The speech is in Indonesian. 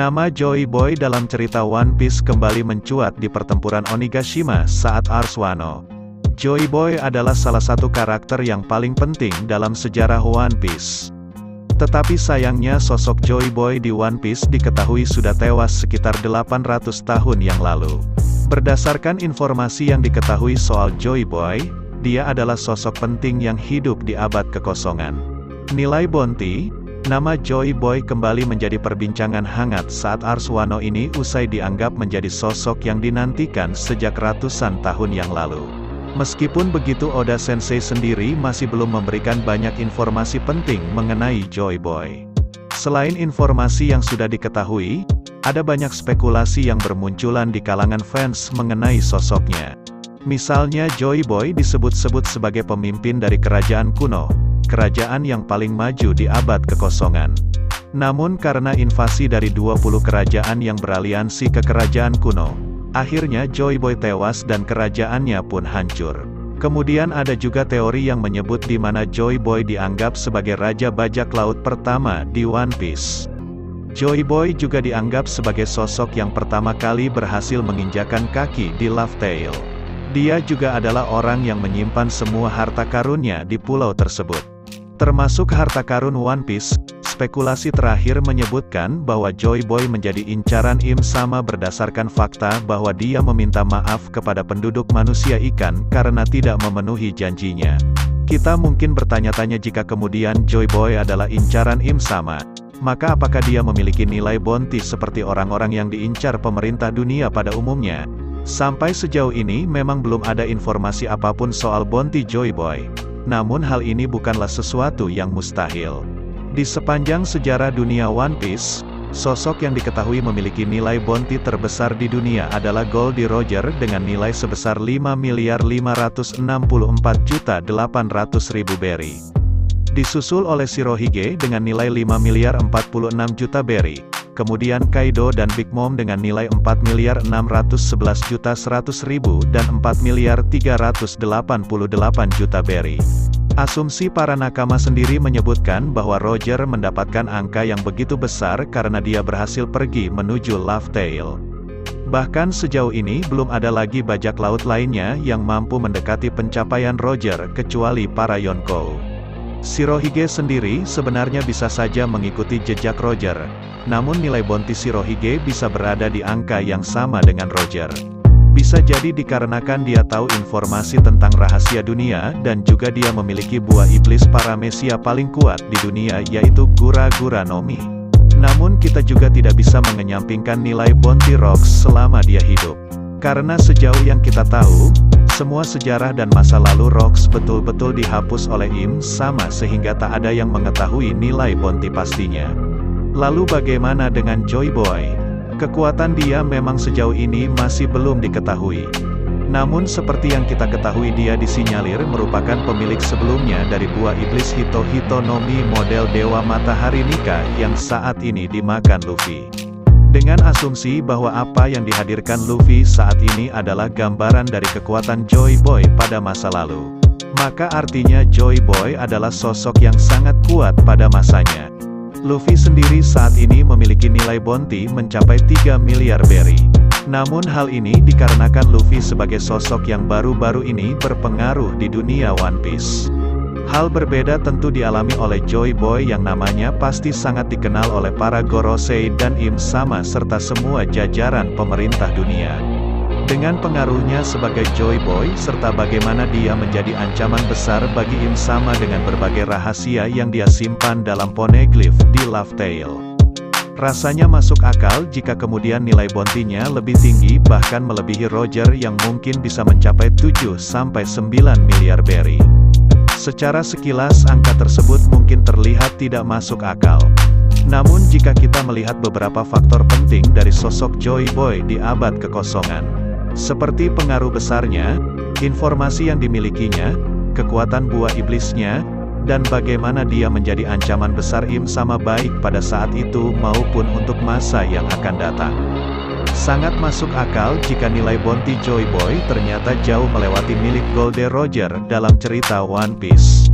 Nama Joy Boy dalam cerita One Piece kembali mencuat di pertempuran Onigashima saat Ars Wano. Joy Boy adalah salah satu karakter yang paling penting dalam sejarah One Piece. Tetapi sayangnya sosok Joy Boy di One Piece diketahui sudah tewas sekitar 800 tahun yang lalu. Berdasarkan informasi yang diketahui soal Joy Boy, dia adalah sosok penting yang hidup di abad kekosongan. Nilai bounty, nama Joy Boy kembali menjadi perbincangan hangat saat Ars Wano ini usai dianggap menjadi sosok yang dinantikan sejak ratusan tahun yang lalu. Meskipun begitu, Oda Sensei sendiri masih belum memberikan banyak informasi penting mengenai Joy Boy. Selain informasi yang sudah diketahui, ada banyak spekulasi yang bermunculan di kalangan fans mengenai sosoknya. Misalnya Joy Boy disebut-sebut sebagai pemimpin dari kerajaan kuno, kerajaan yang paling maju di abad kekosongan. Namun karena invasi dari 20 kerajaan yang beraliansi ke kerajaan kuno, akhirnya Joy Boy tewas dan kerajaannya pun hancur. Kemudian ada juga teori yang menyebut di mana Joy Boy dianggap sebagai raja bajak laut pertama di One Piece. Joy Boy juga dianggap sebagai sosok yang pertama kali berhasil menginjakan kaki di Laugh Tale. Dia juga adalah orang yang menyimpan semua harta karunnya di pulau tersebut, termasuk harta karun One Piece. Spekulasi terakhir menyebutkan bahwa Joy Boy menjadi incaran Im Sama berdasarkan fakta bahwa dia meminta maaf kepada penduduk manusia ikan karena tidak memenuhi janjinya. Kita mungkin bertanya-tanya, jika kemudian Joy Boy adalah incaran Im Sama, maka apakah dia memiliki nilai bounty seperti orang-orang yang diincar pemerintah dunia pada umumnya? Sampai sejauh ini memang belum ada informasi apapun soal bounty Joy Boy. Namun hal ini bukanlah sesuatu yang mustahil. Di sepanjang sejarah dunia One Piece, sosok yang diketahui memiliki nilai bounty terbesar di dunia adalah Goldie Roger dengan nilai sebesar 5.564.800.000 berry. Disusul oleh Shirohige dengan nilai 5.046.000.000 berry. Kemudian Kaido dan Big Mom dengan nilai 4.611.100.000 dan 4.388.000.000 berry. Asumsi para nakama sendiri menyebutkan bahwa Roger mendapatkan angka yang begitu besar karena dia berhasil pergi menuju Laugh Tale. Bahkan sejauh ini belum ada lagi bajak laut lainnya yang mampu mendekati pencapaian Roger kecuali para Yonkou. Shirohige sendiri sebenarnya bisa saja mengikuti jejak Roger, namun nilai bounty Shirohige bisa berada di angka yang sama dengan Roger. Bisa jadi dikarenakan dia tahu informasi tentang rahasia dunia dan juga dia memiliki buah iblis paramesia paling kuat di dunia, yaitu Gura-Gura no Mi. Namun kita juga tidak bisa mengenyampingkan nilai bounty Rocks selama dia hidup. Karena sejauh yang kita tahu, semua sejarah dan masa lalu Rocks betul-betul dihapus oleh Im Sama sehingga tak ada yang mengetahui nilai bounty pastinya. Lalu bagaimana dengan Joy Boy? Kekuatan dia memang sejauh ini masih belum diketahui. Namun seperti yang kita ketahui, dia disinyalir merupakan pemilik sebelumnya dari buah iblis Hito Hito no Mi model Dewa Matahari Nika yang saat ini dimakan Luffy. Dengan asumsi bahwa apa yang dihadirkan Luffy saat ini adalah gambaran dari kekuatan Joy Boy pada masa lalu, maka artinya Joy Boy adalah sosok yang sangat kuat pada masanya. Luffy sendiri saat ini memiliki nilai bounty mencapai 3 miliar berry. Namun hal ini dikarenakan Luffy sebagai sosok yang baru-baru ini berpengaruh di dunia One Piece. Hal berbeda tentu dialami oleh Joy Boy yang namanya pasti sangat dikenal oleh para Gorosei dan Im Sama serta semua jajaran pemerintah dunia. Dengan pengaruhnya sebagai Joy Boy serta bagaimana dia menjadi ancaman besar bagi Im Sama dengan berbagai rahasia yang dia simpan dalam poneglyph di Laugh Tale. Rasanya masuk akal jika kemudian nilai bounty-nya lebih tinggi, bahkan melebihi Roger yang mungkin bisa mencapai 7-9 miliar berry. Secara sekilas angka tersebut mungkin terlihat tidak masuk akal. Namun jika kita melihat beberapa faktor penting dari sosok Joy Boy di abad kekosongan, seperti pengaruh besarnya, informasi yang dimilikinya, kekuatan buah iblisnya, dan bagaimana dia menjadi ancaman besar Im Sama baik pada saat itu maupun untuk masa yang akan datang. Sangat masuk akal jika nilai bounty Joy Boy ternyata jauh melewati milik Goldie Roger dalam cerita One Piece.